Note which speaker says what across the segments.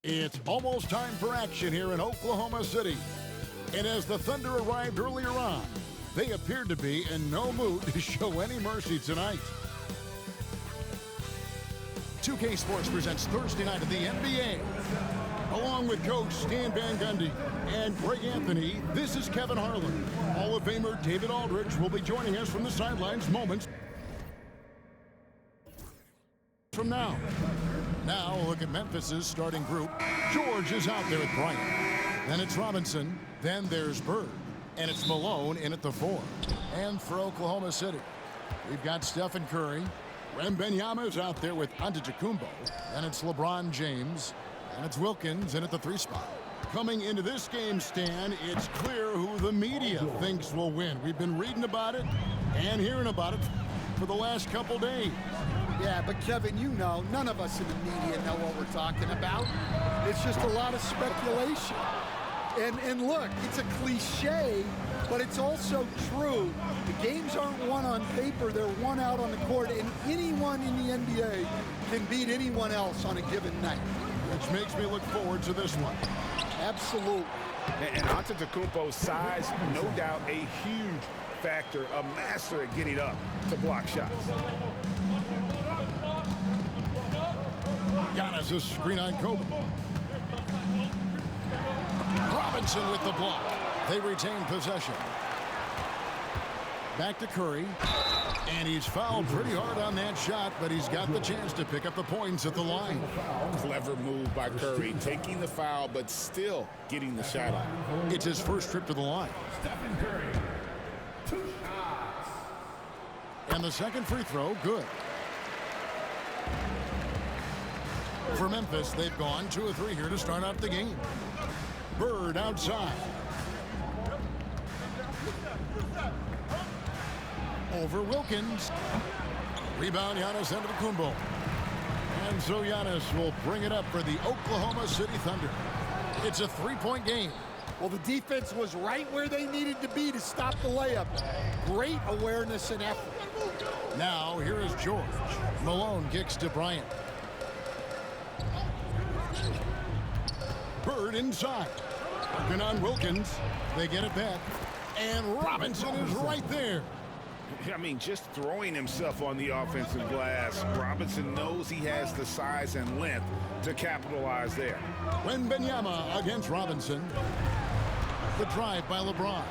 Speaker 1: It's almost time for action here in Oklahoma City. And as the Thunder arrived earlier on, they appeared to be in no mood to show any mercy tonight. 2K Sports presents Thursday night of the NBA. Along with Coach Stan Van Gundy and Greg Anthony, this is Kevin Harlan. Hall of Famer David Aldridge will be joining us from the sidelines moments from now. Now, a look at Memphis's starting group. George is out there at Bryant. Then it's Robinson. Then there's Bird. And it's Malone in at the 4. And for Oklahoma City, we've got Stephen Curry. Wembanyama's out there with Antetokounmpo. And it's LeBron James. And it's Wilkins in at the 3 spot. Coming into this game, Stan, it's clear who the media thinks will win. We've been reading about it and hearing about it for the last couple days.
Speaker 2: Yeah, but Kevin, you know, none of us in the media know what we're talking about. It's just a lot of speculation. And look, it's a cliche, but it's also true. The games aren't won on paper, they're won out on the court, and anyone in the NBA can beat anyone else on a given night.
Speaker 1: Which makes me look forward to this one.
Speaker 2: Absolutely.
Speaker 3: And Antetokounmpo's size, no doubt a huge factor, a master at getting up to block shots.
Speaker 1: Giannis' screen on Kobe. Robinson with the block. They retain possession. Back to Curry. And he's fouled pretty hard on that shot, but he's got the chance to pick up the points at the line.
Speaker 3: Clever move by Curry, taking the foul, but still getting the shot off.
Speaker 1: It's his first trip to the line.
Speaker 4: Stephen Curry, 2 shots.
Speaker 1: And the second free throw, good. For Memphis, they've gone 2 of 3 here to start out the game. Bird outside. Over Wilkins. Rebound, Giannis Antetokounmpo. And so Giannis will bring it up for the Oklahoma City Thunder. It's a 3-point game.
Speaker 2: Well, the defense was right where they needed to be to stop the layup. Great awareness and effort.
Speaker 1: Now, here is George. Malone kicks to Bryant. Bird inside. Working on Wilkins. They get it back. And Robinson is right there.
Speaker 3: I mean, just throwing himself on the offensive glass. Robinson knows he has the size and length to capitalize there.
Speaker 1: Wembanyama against Robinson. The drive by LeBron.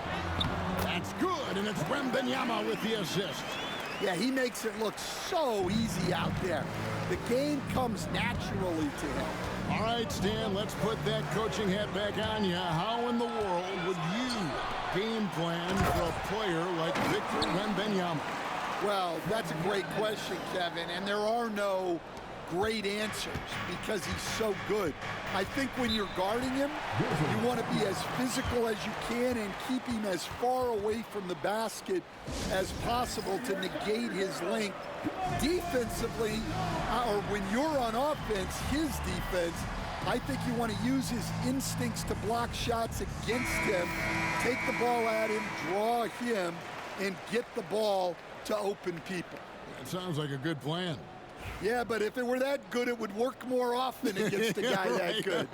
Speaker 1: That's good, and it's Wembanyama with the assist.
Speaker 2: Yeah, he makes it look so easy out there. The game comes naturally to him.
Speaker 1: All right, Stan, let's put that coaching hat back on you. How in the world would you game plan for a player like Victor Wembanyama?
Speaker 2: Well, that's a great question, Kevin, and there are no great answers because he's so good. I think when you're guarding him, you want to be as physical as you can and keep him as far away from the basket as possible to negate his length. Defensively, or when you're on offense, his defense, I think you want to use his instincts to block shots against him, take the ball at him, draw him, and get the ball to open people.
Speaker 1: That sounds like a good plan.
Speaker 2: Yeah, but if it were that good, it would work more often against a guy that good.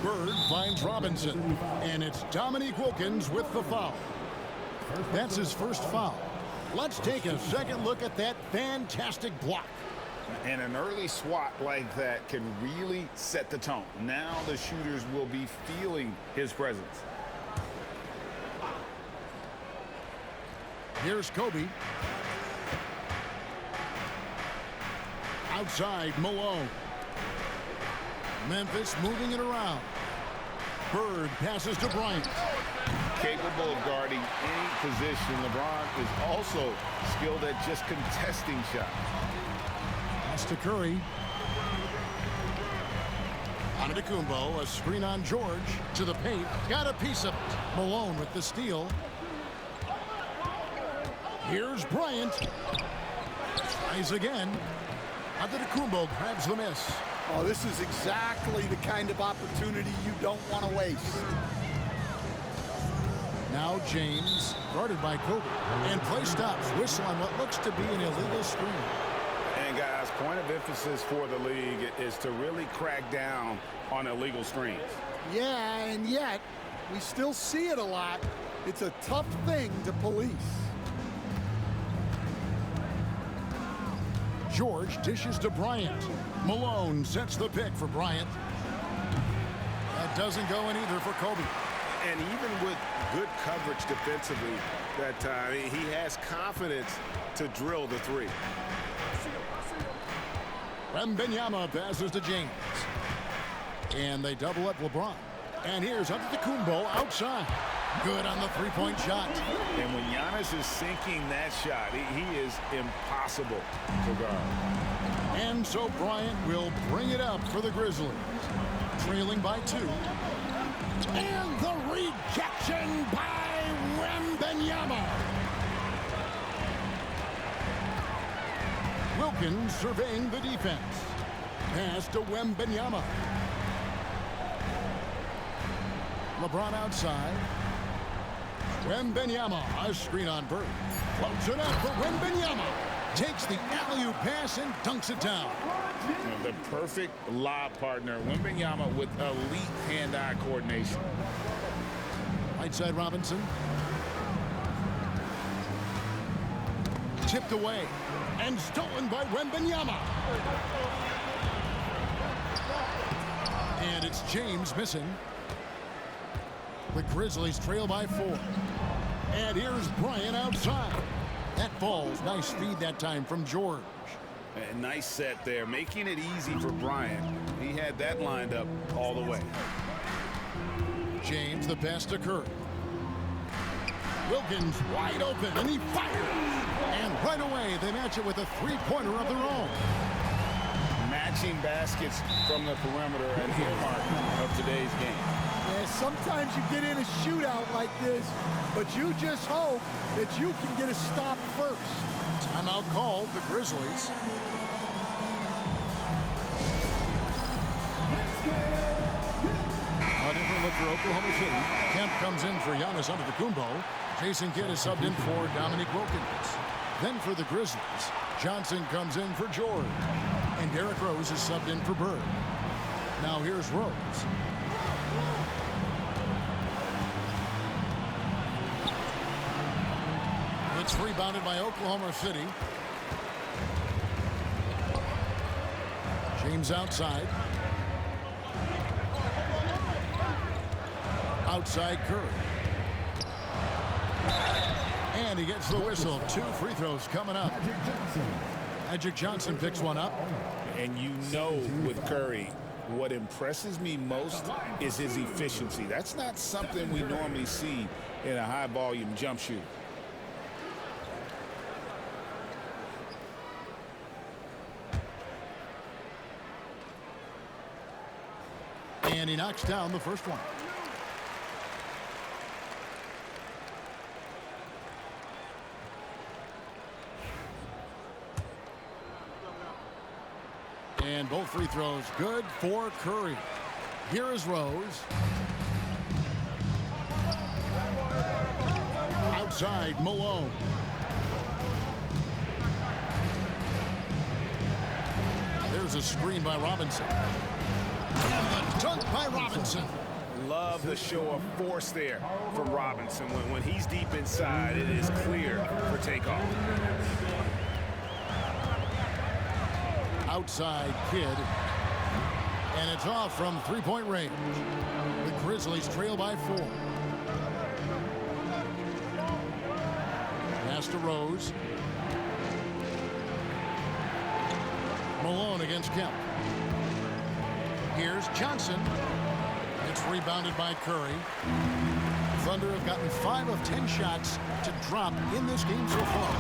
Speaker 1: Bird finds Robinson, and it's Dominique Wilkins with the foul. That's his first foul. Let's take a second look at that fantastic block.
Speaker 3: And an early swat like that can really set the tone. Now the shooters will be feeling his presence.
Speaker 1: Here's Kobe. Outside, Malone. Memphis moving it around. Bird passes to Bryant.
Speaker 3: Capable of guarding any position. LeBron is also skilled at just contesting shots.
Speaker 1: Pass to Curry. Antetokounmpo, a screen on George. To the paint. Got a piece of it. Malone with the steal. Here's Bryant. Tries again. Antetokounmpo grabs the miss.
Speaker 2: Oh, this is exactly the kind of opportunity you don't want to waste.
Speaker 1: Now James, guarded by Kobe. And play stops. Whistle on what looks to be an illegal screen.
Speaker 3: And guys, point of emphasis for the league is to really crack down on illegal screens.
Speaker 2: Yeah, and yet we still see it a lot. It's a tough thing to police.
Speaker 1: George dishes to Bryant. Malone sets the pick for Bryant. That doesn't go in either for Kobe.
Speaker 3: And even with good coverage defensively that time, he has confidence to drill the three.
Speaker 1: Wembanyama passes to James. And they double up LeBron. And here's Antetokounmpo outside. Good on the three-point shot.
Speaker 3: And when Giannis is sinking that shot, he is impossible to guard.
Speaker 1: And so Bryant will bring it up for the Grizzlies. Trailing by 2. And the rejection by Wembanyama. Wilkins surveying the defense. Pass to Wembanyama. LeBron outside. Wembanyama, a screen on Bird. Floats it up for Wembanyama. Takes the alley-oop pass and dunks it down.
Speaker 3: The perfect lob partner, Wembanyama, with elite hand-eye coordination.
Speaker 1: Right side Robinson. Tipped away and stolen by Wembanyama. And it's James missing. The Grizzlies trail by 4. And here's Bryant outside. That falls. Nice feed that time from George.
Speaker 3: A nice set there, making it easy for Bryant. He had that lined up all the way.
Speaker 1: James, the pass to Curry. Wilkins wide open, and he fires. And right away, they match it with a three-pointer of their own.
Speaker 3: Matching baskets from the perimeter at the heart of today's game.
Speaker 2: Yeah, sometimes you get in a shootout like this, but you just hope that you can get a stop first.
Speaker 1: Timeout called, the Grizzlies. A different look for Oklahoma City. Kemp comes in for Giannis Antetokounmpo. Jason Kidd is subbed in for Dominique Wilkins. Then for the Grizzlies, Johnson comes in for George. And Derrick Rose is subbed in for Bird. Now here's Rose. It's rebounded by Oklahoma City. James outside. Outside Curry. And he gets the whistle. 2 free throws coming up. Magic Johnson picks one up.
Speaker 3: And you know with Curry, what impresses me most is his efficiency. That's not something we normally see in a high-volume jump shoot.
Speaker 1: And he knocks down the first one. And both free throws good for Curry. Here is Rose. Outside Malone. There's a screen by Robinson. And the dunk by Robinson.
Speaker 3: Love the show of force there from Robinson. When he's deep inside, it is clear for takeoff.
Speaker 1: Outside Kidd. And it's off from three-point range. The Grizzlies trail by 4. Pass to Rose. Malone against Kemp. Here's Johnson. It's rebounded by Curry. Thunder have gotten 5 of 10 shots to drop in this game so far.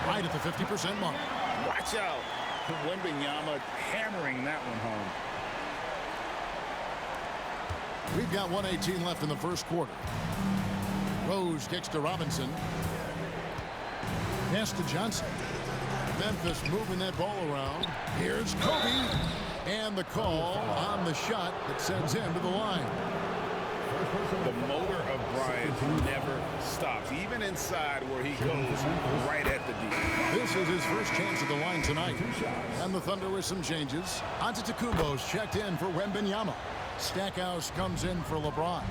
Speaker 1: Right at the 50% mark.
Speaker 3: Watch out. Wembanyama hammering that one home.
Speaker 1: We've got 1:18 left in the first quarter. Rose kicks to Robinson. Pass to Johnson. Memphis moving that ball around. Here's Kobe. And the call on the shot that sends him to the line.
Speaker 3: The motor of Bryant never stops, even inside where he goes right at the D.
Speaker 1: This is his first chance at the line tonight. And the Thunder with some changes. Antetokounmpo's checked in for Wembanyama. Stackhouse comes in for LeBron.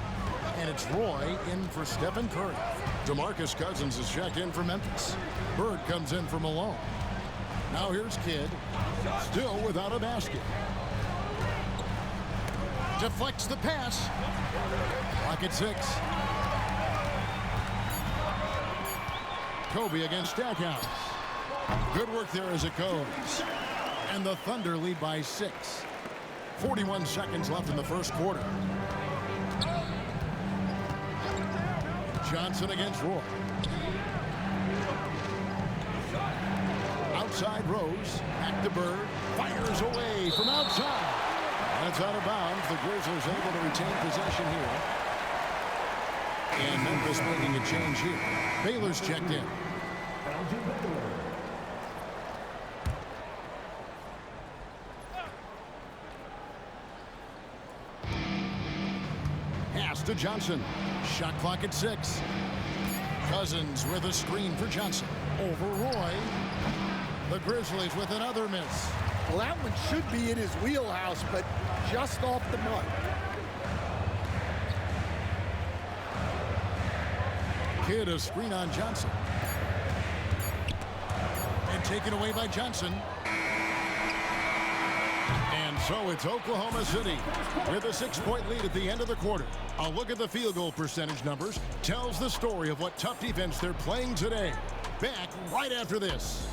Speaker 1: And it's Roy in for Stephen Curry. DeMarcus Cousins is checked in for Memphis. Bird comes in for Malone. Now here's Kidd, still without a basket. Deflects the pass. Clock at 6. Kobe against Stackhouse. Good work there as it goes. And the Thunder lead by 6. 41 seconds left in the first quarter. Johnson against Roy. Outside Rose. Back to Bird. Fires away from outside. That's out of bounds. The Grizzlies able to retain possession here. And Memphis making a change here. Baylor's checked in. Pass to Johnson. Shot clock at 6. Cousins with a screen for Johnson. Over Roy. The Grizzlies with another miss.
Speaker 2: Well, that one should be in his wheelhouse, but just off the mark.
Speaker 1: Kidd a screen on Johnson. And taken away by Johnson. And so it's Oklahoma City with a 6-point lead at the end of the quarter. A look at the field goal percentage numbers tells the story of what tough defense they're playing today. Back right after this.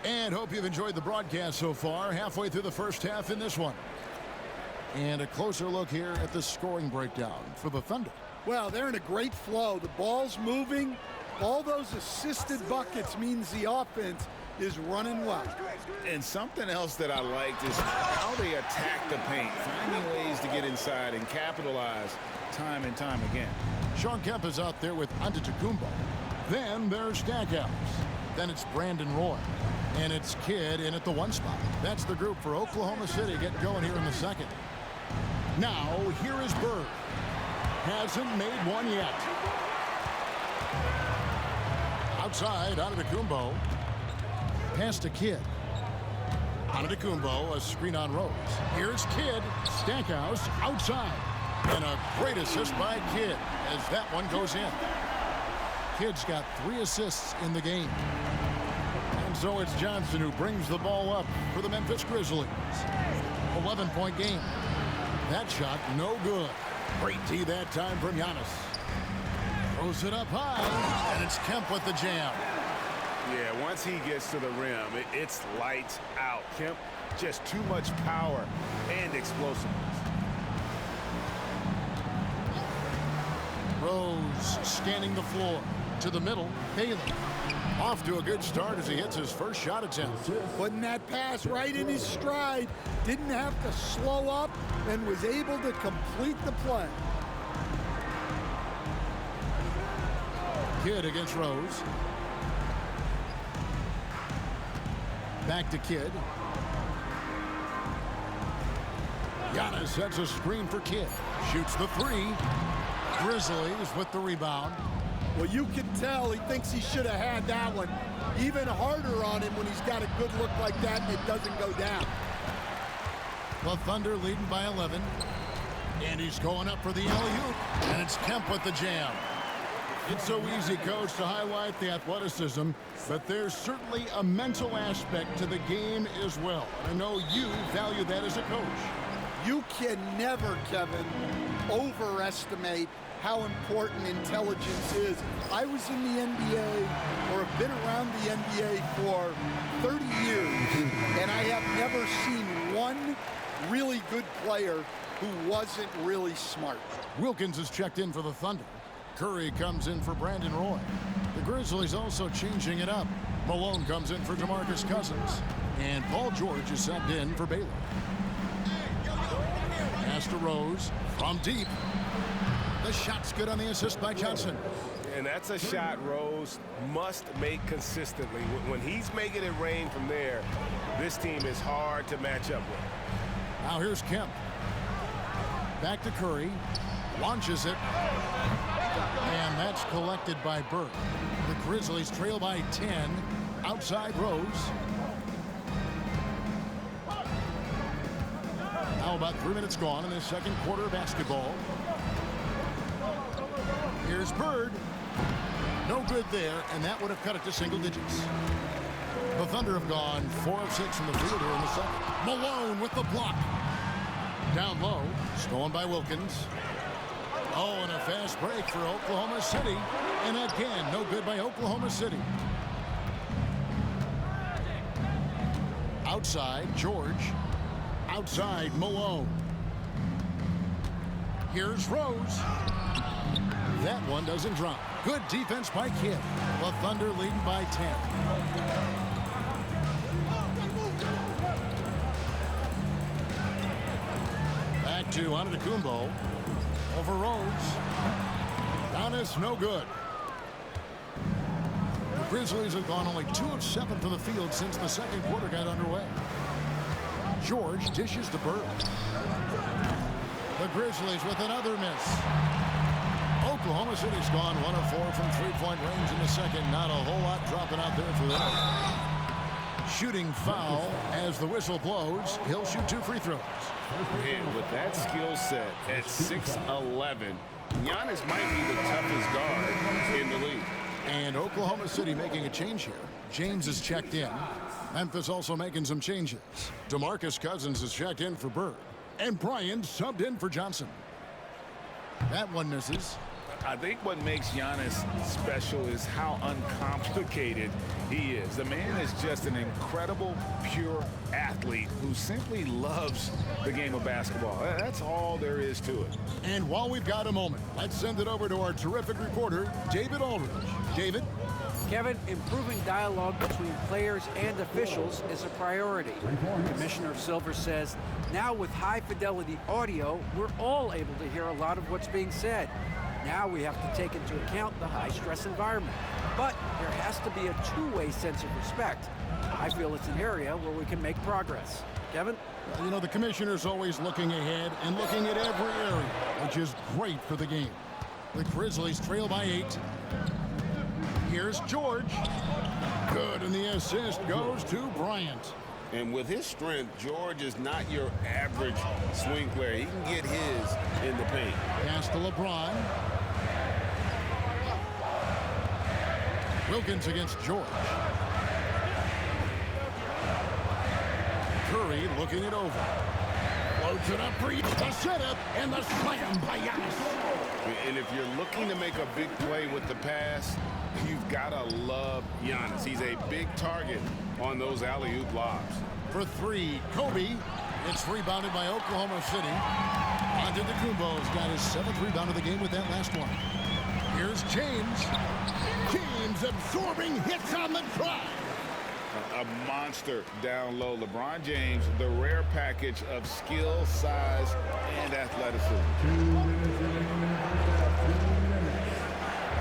Speaker 1: And hope you've enjoyed the broadcast so far. Halfway through the first half in this one. And a closer look here at the scoring breakdown for the Thunder.
Speaker 2: Well, they're in a great flow. The ball's moving. All those assisted buckets means the offense is running well.
Speaker 3: And something else that I liked is how they attack the paint, finding ways to get inside and capitalize time and time again.
Speaker 1: Shawn Kemp is out there with Antetokounmpo. Then there's Stackhouse. Then it's Brandon Roy. And it's Kidd in at the 1 spot. That's the group for Oklahoma City getting going here in the second. Now, here is Bird. Hasn't made one yet. Outside, Antetokounmpo. Pass to Kidd. Antetokounmpo, a screen on Rose. Here's Kidd. Stackhouse outside. And a great assist by Kidd as that one goes in. Kidd's got 3 assists in the game. And so it's Johnson who brings the ball up for the Memphis Grizzlies. 11-point game. That shot no good. Great tee that time from Giannis. Throws it up high, and it's Kemp with the jam.
Speaker 3: Yeah, once he gets to the rim, it's lights out. Kemp, just too much power and explosiveness.
Speaker 1: Rose scanning the floor. To the middle, Baylor. Off to a good start as he hits his first shot attempt.
Speaker 2: Putting that pass right in his stride. Didn't have to slow up and was able to complete the play.
Speaker 1: Kidd against Rose. Back to Kidd. Giannis sets a screen for Kidd. Shoots the 3. Grizzlies with the rebound.
Speaker 2: Well, you can tell he thinks he should have had that one. Even harder on him when he's got a good look like that and it doesn't go down.
Speaker 1: The Thunder leading by 11. And he's going up for the alley-oop. And it's Kemp with the jam. It's so easy, Coach, to highlight the athleticism, but there's certainly a mental aspect to the game as well. I know you value that as a coach.
Speaker 2: You can never, Kevin, overestimate how important intelligence is. I was in the NBA, or have been around the NBA for 30 years, and I have never seen one really good player who wasn't really smart.
Speaker 1: Wilkins is checked in for the Thunder. Curry comes in for Brandon Roy. The Grizzlies also changing it up. Malone comes in for DeMarcus Cousins. And Paul George is sent in for Baylor. Pass to Rose from deep. The shot's good on the assist by Johnson.
Speaker 5: And that's a shot Rose must make consistently. When he's making it rain from there, this team is hard to match up with.
Speaker 1: Now here's Kemp. Back to Curry. Launches it. And that's collected by Burke. The Grizzlies trail by 10. Outside Rose. Now about 3 minutes gone in the second quarter of basketball. Here's Bird. No good there, and that would have cut it to single digits. The Thunder have gone 4 of 6 from the field here in the second. Malone with the block. Down low, stolen by Wilkins. Oh, and a fast break for Oklahoma City. And again, no good by Oklahoma City. Outside, George. Outside, Malone. Here's Rose. That one doesn't drop. Good defense by Kidd. The Thunder leading by 10. Back to Antetokounmpo. Over Rose. Giannis, no good. The Grizzlies have gone only 2 of 7 from the field since the second quarter got underway. George dishes to Bird. The Grizzlies with another miss. Oklahoma City's gone 1 of 4 from three-point range in the second. Not a whole lot dropping out there for them. Shooting foul as the whistle blows. He'll shoot 2 free throws.
Speaker 3: And with that skill set at 6'11", Giannis might be the toughest guard in the league.
Speaker 1: And Oklahoma City making a change here. James is checked in. Memphis also making some changes. DeMarcus Cousins is checked in for Bird. And Bryant subbed in for Johnson. That one misses.
Speaker 3: I think what makes Giannis special is how uncomplicated he is. The man is just an incredible, pure athlete who simply loves the game of basketball. That's all there is to it.
Speaker 1: And while we've got a moment, let's send it over to our terrific reporter, David Aldridge. David?
Speaker 6: Kevin, improving dialogue between players and officials is a priority. Commissioner Silver says, now with high-fidelity audio, we're all able to hear a lot of what's being said. Now we have to take into account the high-stress environment. But there has to be a two-way sense of respect. I feel it's an area where we can make progress. Kevin?
Speaker 1: You know, the commissioner's always looking ahead and looking at every area, which is great for the game. The Grizzlies trail by 8. Here's George. Good, and the assist goes to Bryant.
Speaker 5: And with his strength, George is not your average swing player. He can get his in the paint.
Speaker 1: Pass to LeBron. Wilkins against George. Curry looking it over. Floats it up for the setup and the slam by Giannis.
Speaker 3: And if you're looking to make a big play with the pass, you've got to love Giannis. He's a big target on those alley-oop lobs.
Speaker 1: For 3, Kobe. It's rebounded by Oklahoma City. Antetokounmpo's got his 7th rebound of the game with that last one. Here's James. James absorbing hits on the drive.
Speaker 3: A monster down low. LeBron James, the rare package of skill, size, and athleticism.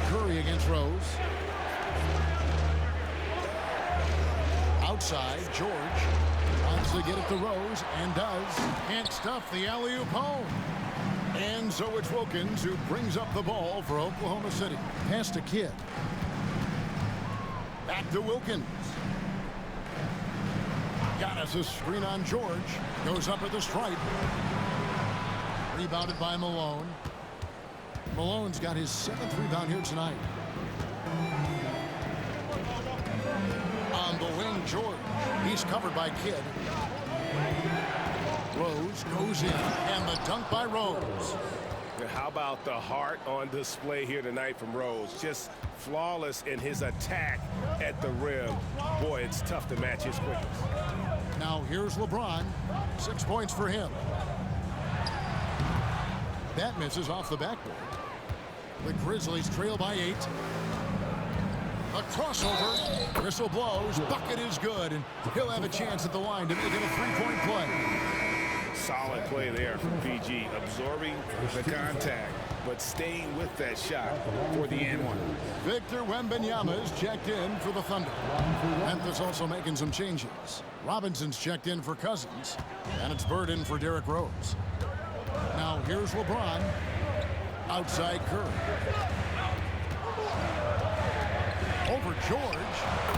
Speaker 1: Curry against Rose. Outside, George wants to get it to Rose and does. Can't stuff the alley-oop home. And so it's Wilkins who brings up the ball for Oklahoma City. Pass to Kidd. Back to Wilkins. Giannis, a screen on George. Goes up at the stripe. Rebounded by Malone. Malone's got his 7th rebound here tonight. On the wing, George. He's covered by Kidd. Rose goes in, and the dunk by Rose.
Speaker 5: How about the heart on display here tonight from Rose? Just flawless in his attack at the rim. Boy, it's tough to match his quickness.
Speaker 1: Now here's LeBron. 6 points for him. That misses off the backboard. The Grizzlies trail by 8. A crossover. Whistle blows. Bucket is good, and he'll have a chance at the line to make it a 3-point play.
Speaker 3: Solid play there from PG, absorbing the contact but staying with that shot for the and one.
Speaker 1: Victor Wembanyama is checked in for the Thunder. Memphis also making some changes. Robinson's checked in for Cousins, and it's Bird in for Derrick Rose. Now here's LeBron. Outside Curry. Over George.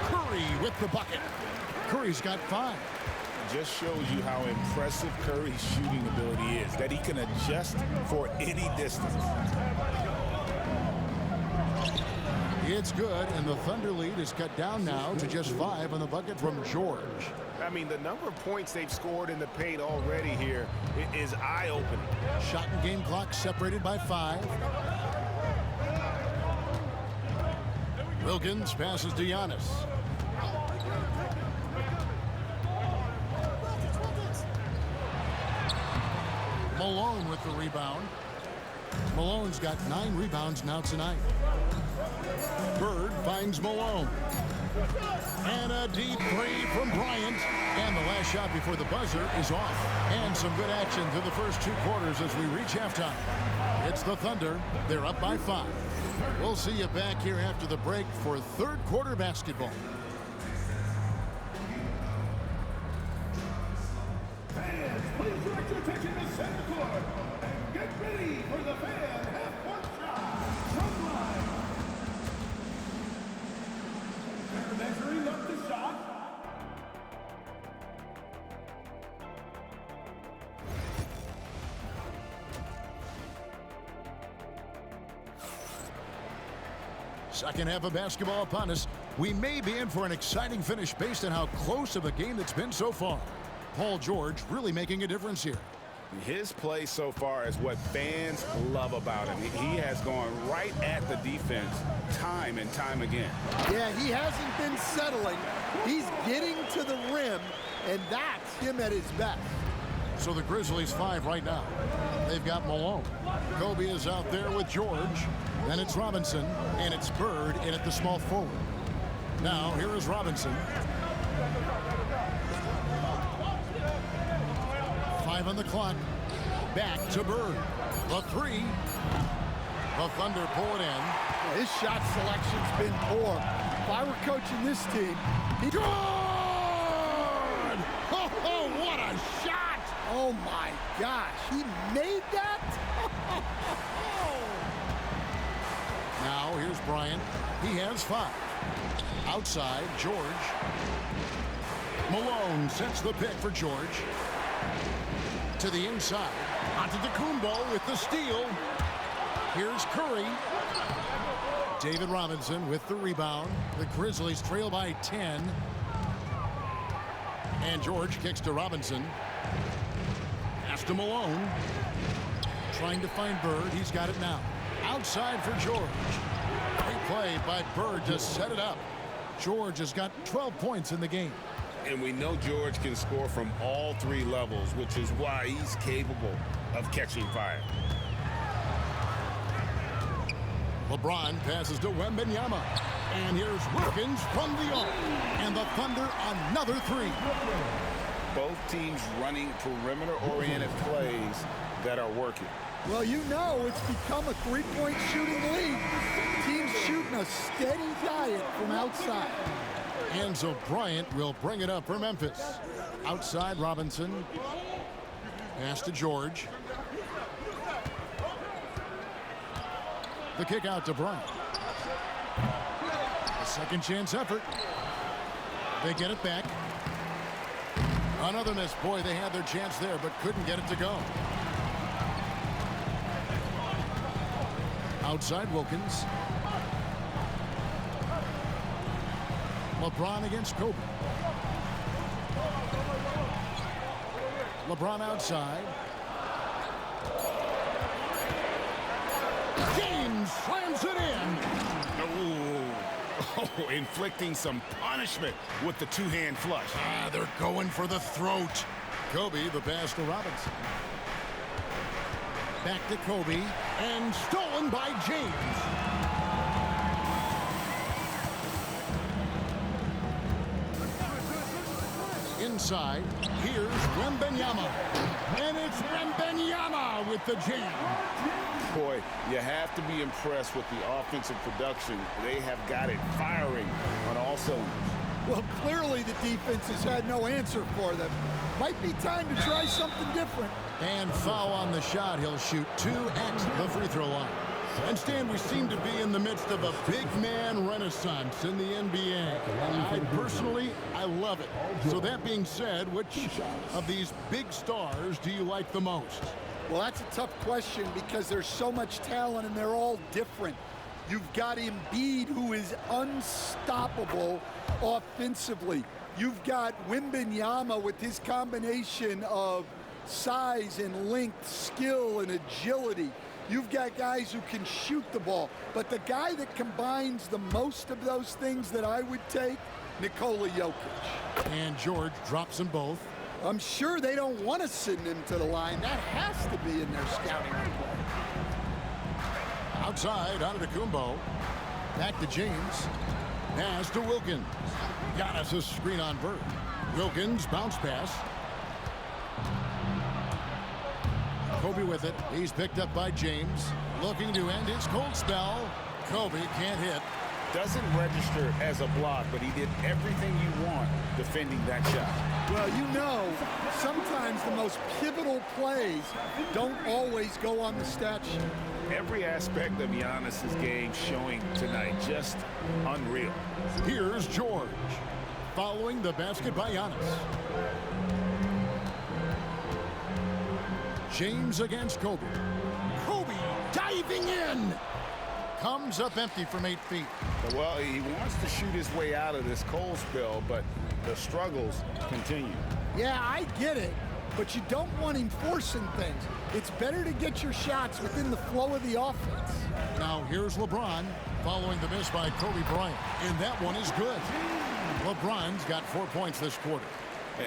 Speaker 1: Curry with the bucket. Curry's got 5.
Speaker 3: Just shows you how impressive Curry's shooting ability is, that he can adjust for any distance.
Speaker 1: It's good, and the Thunder lead is cut down now to just 5 on the bucket from George.
Speaker 5: I mean, the number of points they've scored in the paint already here is eye-opening.
Speaker 1: Shot and game clock separated by 5. Wilkins passes to Giannis. Malone with the rebound. Malone's got 9 rebounds now tonight. Bird finds Malone. And a deep 3 from Bryant. And the last shot before the buzzer is off. And some good action through the first 2 quarters as we reach halftime. It's the Thunder. They're up by 5. We'll see you back here after the break for third quarter basketball.
Speaker 4: Fans, please direct your attention to center court and get ready for the fan half-court shot from line. They're measuring up the shot.
Speaker 1: Second half of basketball upon us. We may be in for an exciting finish based on how close of a game that's been so far. Paul George really making a difference here.
Speaker 3: His play so far is what fans love about him. He has gone right at the defense time and time again.
Speaker 2: Yeah, he hasn't been settling. He's getting to the rim, and that's him at his best.
Speaker 1: So the Grizzlies 5 right now. They've got Malone. Kobe is out there with George. Then it's Robinson, and it's Bird in at the small forward. Now, here is Robinson. 5 on the clock. Back to Bird. The 3. The Thunder pull it in.
Speaker 2: His shot selection's been poor. If I were coaching this team, he'd...
Speaker 1: Good! Oh, what a shot!
Speaker 2: Oh, my gosh. He made that?
Speaker 1: Now, here's Bryant. He has 5. Outside, George. Malone sets the pick for George. To the inside. Antetokounmpo with the steal. Here's Curry. David Robinson with the rebound. The Grizzlies trail by 10. And George kicks to Robinson. Pass to Malone. Trying to find Bird. He's got it now. Outside for George. Great play by Bird to set it up. George has got 12 points in the game.
Speaker 3: And we know George can score from all 3 levels, which is why he's capable of catching fire.
Speaker 1: LeBron passes to Wembanyama. And here's Wilkins from the arc. And the Thunder another 3.
Speaker 3: Both teams running perimeter-oriented plays that are working.
Speaker 2: Well, you know it's become a 3-point shooting league. Teams shooting a steady diet from outside.
Speaker 1: And so Bryant will bring it up for Memphis. Outside Robinson. Pass to George. The kick out to Bryant. A second chance effort. They get it back. Another miss. Boy, they had their chance there, but couldn't get it to go. Outside Wilkins. LeBron against Kobe. LeBron outside. James slams it in.
Speaker 3: Oh, inflicting some punishment with the 2-hand flush.
Speaker 1: They're going for the throat. Kobe, the pass to Robinson. Back to Kobe, and stolen by James. Inside, here's Wembanyama. And it's Wembanyama with the jam.
Speaker 3: Boy, you have to be impressed with the offensive production. They have got it firing on all cylinders.
Speaker 2: Well, clearly the defense has had no answer for them. Might be time to try something different.
Speaker 1: And foul on the shot. He'll shoot 2 at the free throw line. And Stan, we seem to be in the midst of a big man renaissance in the NBA. I love it. So that being said, which of these big stars do you like the most?
Speaker 2: Well, that's a tough question because there's so much talent and they're all different. You've got Embiid, who is unstoppable offensively. You've got Wembanyama with his combination of size and length, skill and agility. You've got guys who can shoot the ball. But the guy that combines the most of those things that I would take, Nikola Jokic.
Speaker 1: And George drops them both.
Speaker 2: I'm sure they don't want to send him to the line. That has to be in their scouting report.
Speaker 1: Outside, Antetokounmpo. Back to James. Pass to Wilkins. Giannis' screen on Bird. Wilkins, bounce pass. Kobe with it. He's picked up by James. Looking to end his cold spell. Kobe can't hit.
Speaker 3: Doesn't register as a block, but he did everything you want defending that shot.
Speaker 2: Well, you know, sometimes the most pivotal plays don't always go on the stat sheet.
Speaker 3: Every aspect of Giannis' game showing tonight, just unreal.
Speaker 1: Here's George. Following the basket by Giannis. James against Kobe. Kobe diving in. Comes up empty from 8 feet.
Speaker 3: Well, he wants to shoot his way out of this cold spell, but the struggles continue.
Speaker 2: Yeah, I get it, but you don't want him forcing things. It's better to get your shots within the flow of the offense.
Speaker 1: Now here's LeBron following the miss by Kobe Bryant, and that one is good. LeBron's got 4 points this quarter.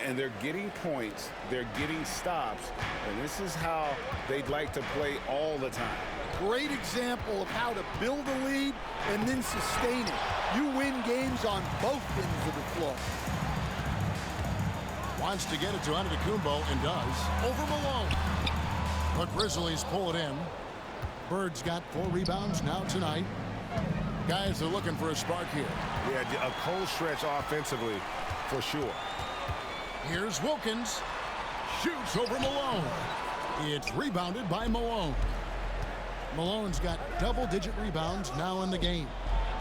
Speaker 3: And they're getting points, they're getting stops, and this is how they'd like to play all the time.
Speaker 2: Great example of how to build a lead and then sustain it. You win games on both ends of the floor.
Speaker 1: Wants to get it to Antetokounmpo and does. Over Malone. The Grizzlies pull it in. Bird's got 4 rebounds now tonight. Guys are looking for a spark here.
Speaker 5: Yeah, a cold stretch offensively for sure.
Speaker 1: Here's Wilkins. Shoots over Malone. It's rebounded by Malone. Malone's got double-digit rebounds now in the game.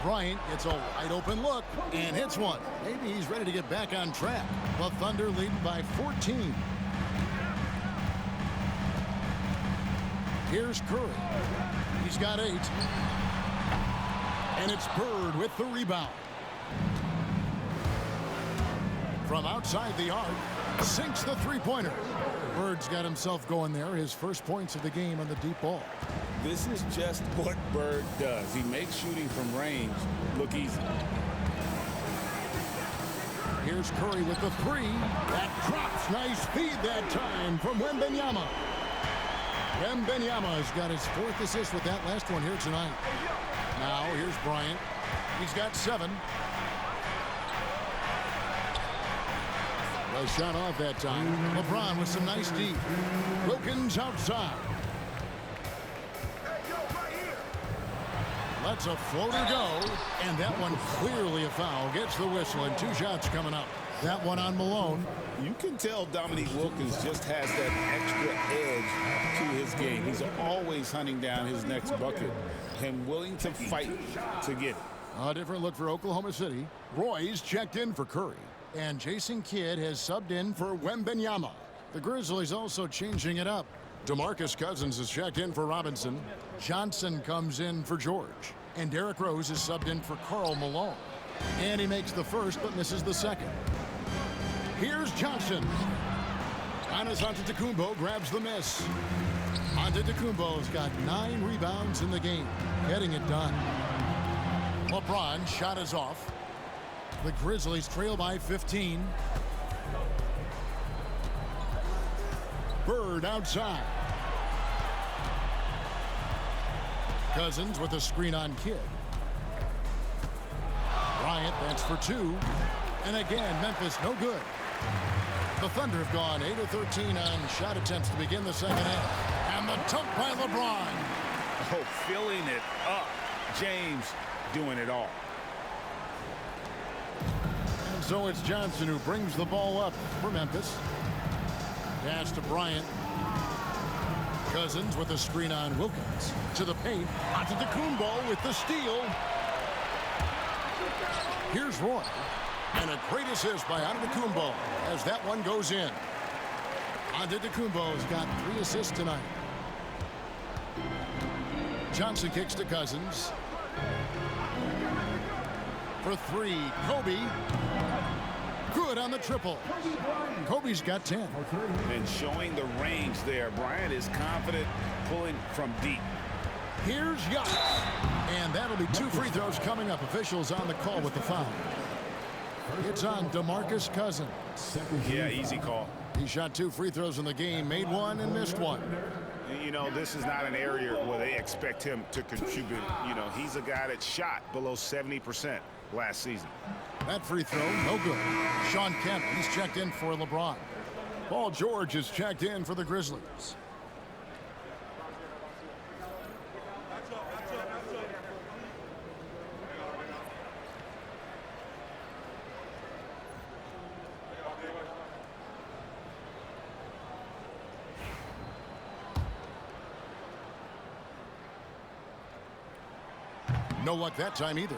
Speaker 1: Bryant gets a wide open look and hits one. Maybe he's ready to get back on track. The Thunder leading by 14. Here's Curry. He's got 8. And it's Bird with the rebound. From outside the arc, sinks the three-pointer. Bird's got himself going there. His first points of the game on the deep ball.
Speaker 3: This is just what Bird does. He makes shooting from range look easy.
Speaker 1: Here's Curry with the 3. That drops. Nice feed that time from Wembanyama. Wembanyama's got his 4th assist with that last one here tonight. Now here's Bryant. He's got 7. A shot off that time. LeBron with some nice D. Wilkins outside. Lets a floater go, and that one clearly a foul. Gets the whistle, and 2 shots coming up. That one on Malone.
Speaker 3: You can tell Dominique Wilkins just has that extra edge to his game. He's always hunting down his next bucket and willing to fight to get it.
Speaker 1: A different look for Oklahoma City. Roy's checked in for Curry, and Jason Kidd has subbed in for Wembanyama. The Grizzlies also changing it up. DeMarcus Cousins is checked in for Robinson. Johnson comes in for George. And Derrick Rose is subbed in for Karl Malone. And he makes the first but misses the second. Here's Johnson. Giannis Antetokounmpo grabs the miss. Antetokounmpo's got 9 rebounds in the game, getting it done. LeBron's shot is off. The Grizzlies trail by 15. Bird outside. Cousins with a screen on Kidd. Bryant, that's for 2. And again, Memphis no good. The Thunder have gone 8 of 13 on shot attempts to begin the second half. And the dunk by LeBron.
Speaker 3: Oh, filling it up. James doing it all.
Speaker 1: And so it's Johnson who brings the ball up for Memphis. Pass to Bryant. Cousins with a screen on Wilkins. To the paint. Antetokounmpo with the steal. Here's Roy. And a great assist by Antetokounmpo as that one goes in. Antetokounmpo's got 3 assists tonight. Johnson kicks to Cousins. For 3, Kobe. Good on the triple. Kobe's got 10.
Speaker 3: And showing the range there. Bryant is confident pulling from deep.
Speaker 1: Here's Giannis. And that'll be 2 free throws coming up. Officials on the call with the foul. It's on DeMarcus Cousins.
Speaker 5: Yeah, easy call.
Speaker 1: He shot 2 free throws in the game, made 1 and missed 1.
Speaker 5: You know, this is not an area where they expect him to contribute. You know, he's a guy that shot below 70% last season.
Speaker 1: That free throw, no good. Sean Kemp, he's checked in for LeBron. Paul George is checked in for the Grizzlies. No luck that time either.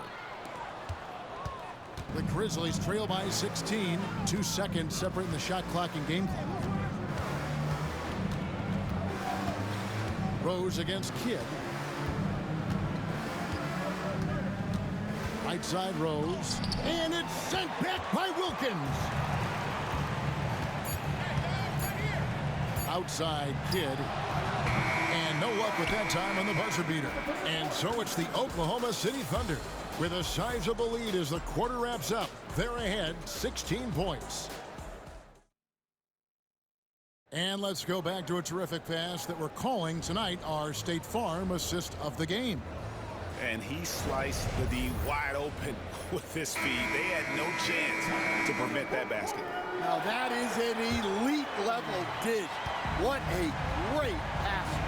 Speaker 1: The Grizzlies trail by 16. 2 seconds separating the shot clock and game clock. Rose against Kidd. Right side Rose. And it's sent back by Wilkins. Outside Kidd. And no luck with that time on the buzzer beater. And so it's the Oklahoma City Thunder with a sizable lead as the quarter wraps up. They're ahead 16 points. And let's go back to a terrific pass that we're calling tonight our State Farm assist of the game.
Speaker 5: And he sliced the D wide open with his feed. They had no chance to prevent that basket.
Speaker 2: Now that is an elite level dish. What a great pass.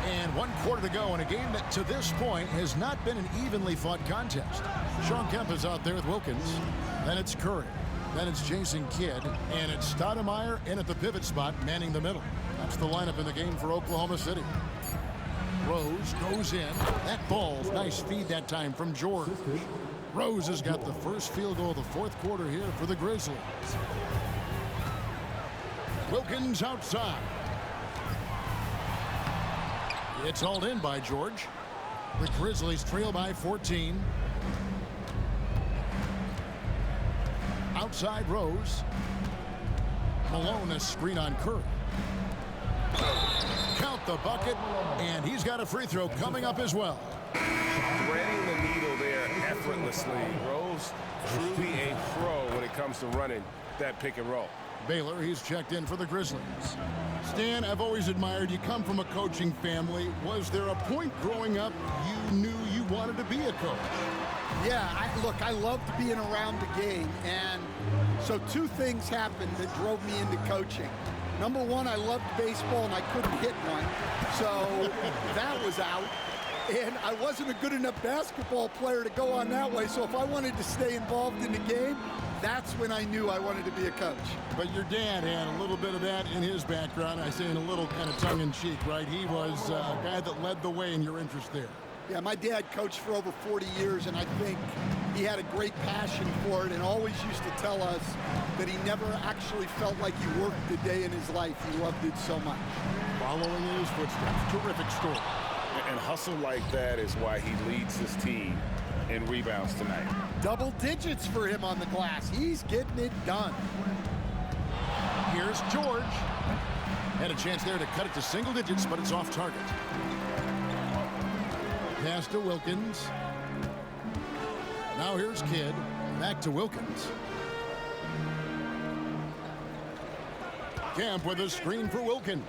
Speaker 1: And 1 quarter to go in a game that to this point has not been an evenly fought contest. Sean Kemp is out there with Wilkins. Then it's Curry. Then it's Jason Kidd. And it's Stoudemire in at the pivot spot, manning the middle. That's the lineup in the game for Oklahoma City. Rose goes in. That ball's nice feed that time from George. Rose has got the first field goal of the 4th quarter here for the Grizzlies. Wilkins outside. It's hauled in by George. The Grizzlies trail by 14. Outside Rose. Malone a screen on Curry. Count the bucket, and he's got a free throw coming up as well.
Speaker 5: Threading the needle there effortlessly. Rose truly a pro when it comes to running that pick and roll.
Speaker 1: Baylor, he's checked in for the Grizzlies. Stan, I've always admired you. Come from a coaching family. Was there a point growing up you knew you wanted to be a coach?
Speaker 2: Yeah, I loved being around the game. And so 2 things happened that drove me into coaching. Number 1, I loved baseball and I couldn't hit one. So that was out. And I wasn't a good enough basketball player to go on that way. So if I wanted to stay involved in the game, that's when I knew I wanted to be a coach.
Speaker 1: But your dad had a little bit of that in his background. I say in a little kind of tongue-in-cheek, right? He was a guy that led the way in your interest there.
Speaker 2: Yeah, my dad coached for over 40 years, and I think he had a great passion for it and always used to tell us that he never actually felt like he worked a day in his life. He loved it so much.
Speaker 1: Following in his footsteps. Terrific story.
Speaker 5: And hustle like that is why he leads his team in rebounds tonight.
Speaker 2: Double digits for him on the glass. He's getting it done.
Speaker 1: Here's George. Had a chance there to cut it to single digits, but it's off target. Pass to Wilkins. Now here's Kidd. Back to Wilkins. Camp with a screen for Wilkins.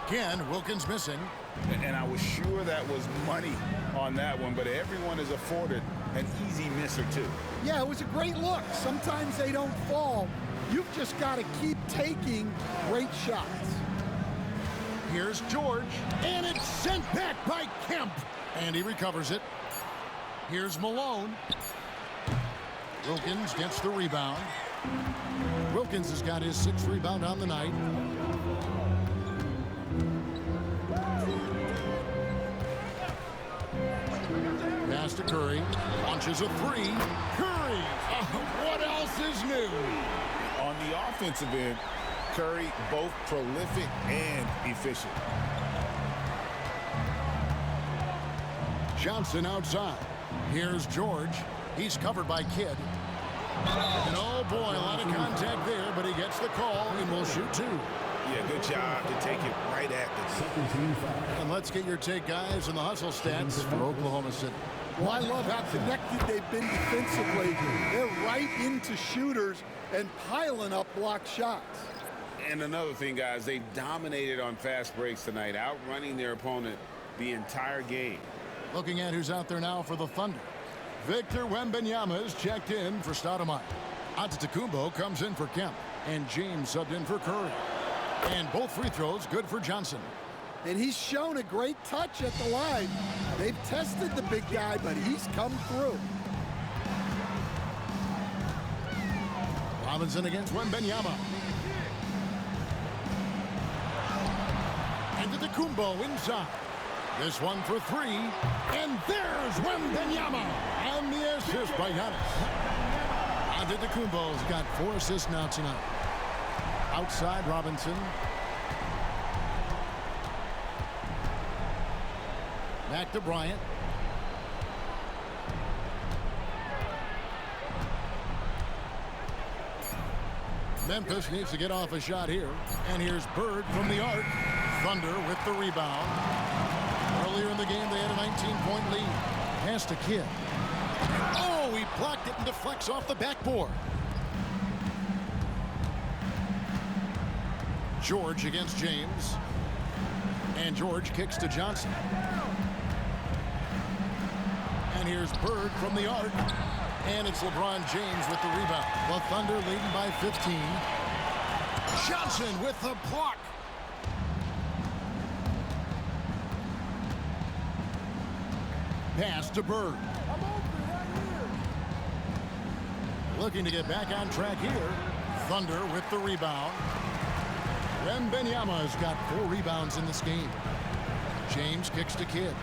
Speaker 1: Again, Wilkins missing.
Speaker 3: And I was sure that was money on that one, but everyone is afforded an easy miss or two.
Speaker 2: Yeah, it was a great look. Sometimes they don't fall. You've just got to keep taking great shots.
Speaker 1: Here's George, and it's sent back by Kemp. And he recovers it. Here's Malone. Wilkins gets the rebound. Wilkins has got his 6th rebound on the night. Pass to Curry. Launches a 3. Curry! What else is new?
Speaker 3: On the offensive end, Curry both prolific and efficient.
Speaker 1: Johnson outside. Here's George. He's covered by Kidd. And oh boy, a lot of contact there, but he gets the call and will shoot 2.
Speaker 5: Yeah, good job to take it right at the
Speaker 1: And let's get your take, guys, on the hustle stats for Oklahoma City.
Speaker 2: Well, I love how connected they've been defensively. They're right into shooters and piling up block shots.
Speaker 3: And another thing, guys, they've dominated on fast breaks tonight, outrunning their opponent the entire game.
Speaker 1: Looking at who's out there now for the Thunder. Victor Wembanyama is checked in for Stoudemire. Antetokounmpo comes in for Kemp. And James subbed in for Curry. And both free throws good for Johnson.
Speaker 2: And he's shown a great touch at the line. They've tested the big guy, but he's come through.
Speaker 1: Robinson against Wembanyama. And Antetokounmpo inside. This one for 3. And there's Wembanyama. And the assist by Giannis. Antetokounmpo's got 4 assists now tonight. Outside Robinson. Back to Bryant. Memphis needs to get off a shot here. And here's Bird from the arc. Thunder with the rebound. Earlier in the game, they had a 19-point lead. Pass to Kidd. Oh, he blocked it and deflects off the backboard. George against James. And George kicks to Johnson. And here's Bird from the arc. And it's LeBron James with the rebound. The Thunder leading by 15. Johnson with the block. Pass to Bird. Looking to get back on track here. Thunder with the rebound. Wembanyama has got 4 rebounds in this game. James kicks to Kidd.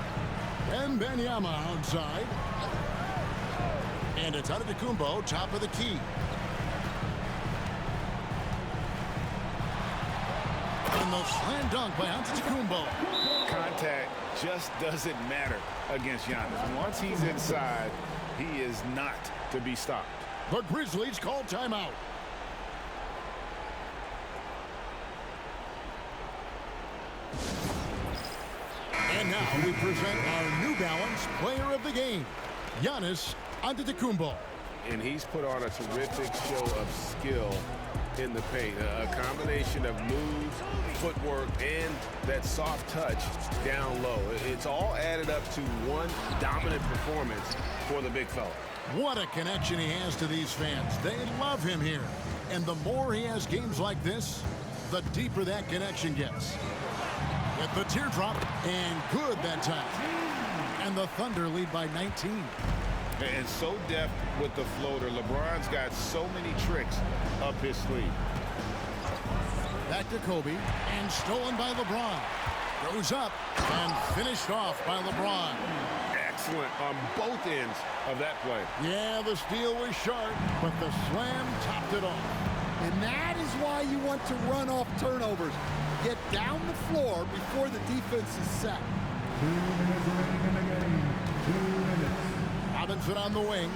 Speaker 1: Wembanyama outside. And it's Antetokounmpo, top of the key. And the slam dunk by Antetokounmpo.
Speaker 3: Contact just doesn't matter against Giannis. Once he's inside, he is not to be stopped.
Speaker 1: The Grizzlies call timeout. And now we present our New Balance player of the game, Giannis Antetokounmpo.
Speaker 5: And he's put on a terrific show of skill in the paint. A combination of moves, footwork, and that soft touch down low. It's all added up to one dominant performance for the big fella.
Speaker 1: What a connection he has to these fans. They love him here. And the more he has games like this, the deeper that connection gets. With the teardrop, and good that time. And the Thunder lead by 19.
Speaker 3: And so deft with the floater. LeBron's got so many tricks up his sleeve.
Speaker 1: Back to Kobe, and stolen by LeBron. Goes up, and finished off by LeBron.
Speaker 5: Excellent on both ends of that play.
Speaker 1: Yeah, the steal was sharp, but the slam topped it off.
Speaker 2: And that is why you want to run off turnovers. Get down the floor before the defense is set.
Speaker 4: 2 minutes remaining in the game. 2 minutes.
Speaker 1: Robinson on the wing,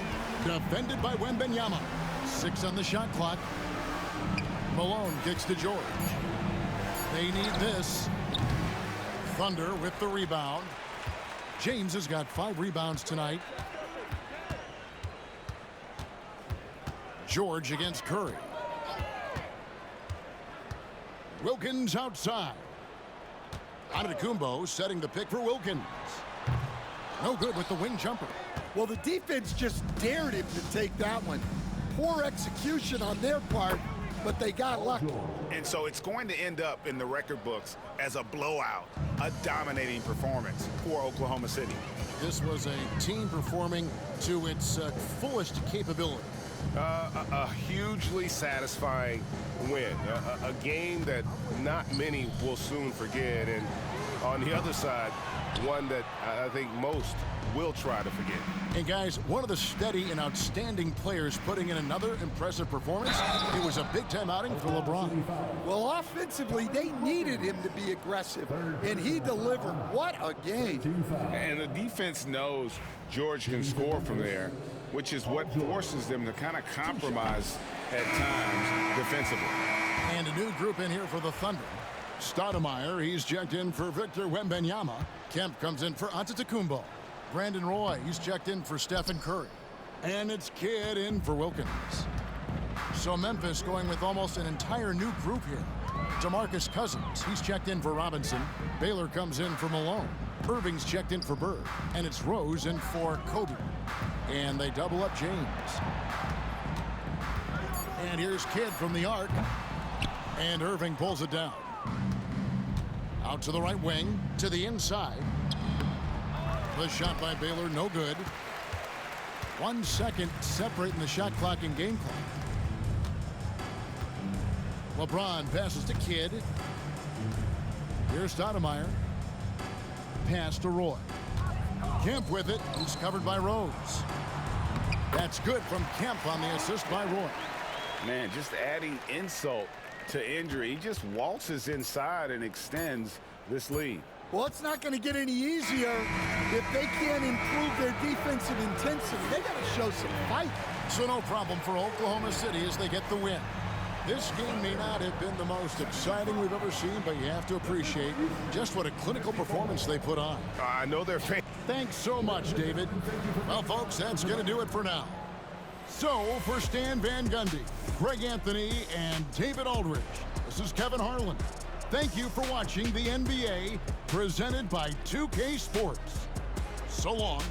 Speaker 1: defended by Wembanyama. 6 on the shot clock. Malone kicks to George. They need this. Thunder with the rebound. James has got 5 rebounds tonight. George against Curry. Wilkins outside. Antetokounmpo setting the pick for Wilkins. No good with the wing jumper.
Speaker 2: Well, the defense just dared him to take that one. Poor execution on their part, but they got lucky.
Speaker 3: And so it's going to end up in the record books as a blowout, a dominating performance for Oklahoma City.
Speaker 1: This was a team performing to its fullest capability.
Speaker 5: A hugely satisfying win, a game that not many will soon forget, and on the other side, one that I think most will try to forget.
Speaker 1: And guys, one of the steady and outstanding players putting in another impressive performance. It was a big-time outing for LeBron.
Speaker 2: Well, offensively, they needed him to be aggressive, and he delivered. What a game.
Speaker 3: And the defense knows George can score from there, which is what forces them to kind of compromise at times defensively.
Speaker 1: And a new group in here for the Thunder. Stoudemire, he's checked in for Victor Wembanyama. Kemp comes in for Antetokounmpo. Brandon Roy, he's checked in for Stephen Curry. And it's Kidd in for Wilkins. So Memphis going with almost an entire new group here. DeMarcus Cousins, he's checked in for Robinson. Baylor comes in for Malone. Irving's checked in for Bird. And it's Rose in for Kobe. And they double up James. And here's Kidd from the arc. And Irving pulls it down. Out to the right wing, to the inside. The shot by Baylor, no good. 1 second separating the shot clock and game clock. LeBron passes to Kidd. Here's Stoudemire. Pass to Roy. Kemp with it. He's covered by Rose. That's good from Kemp on the assist by Roy.
Speaker 3: Man, just adding insult to injury. He just waltzes inside and extends this lead.
Speaker 2: Well, it's not going to get any easier if they can't improve their defensive intensity. They got to show some fight.
Speaker 1: So no problem for Oklahoma City as they get the win. This game may not have been the most exciting we've ever seen, but you have to appreciate just what a clinical performance they put on.
Speaker 5: I know they're fans.
Speaker 1: Thanks so much, David. Well, folks, that's going to do it for now. So, for Stan Van Gundy, Greg Anthony, and David Aldridge, this is Kevin Harlan. Thank you for watching the NBA, presented by 2K Sports. So long.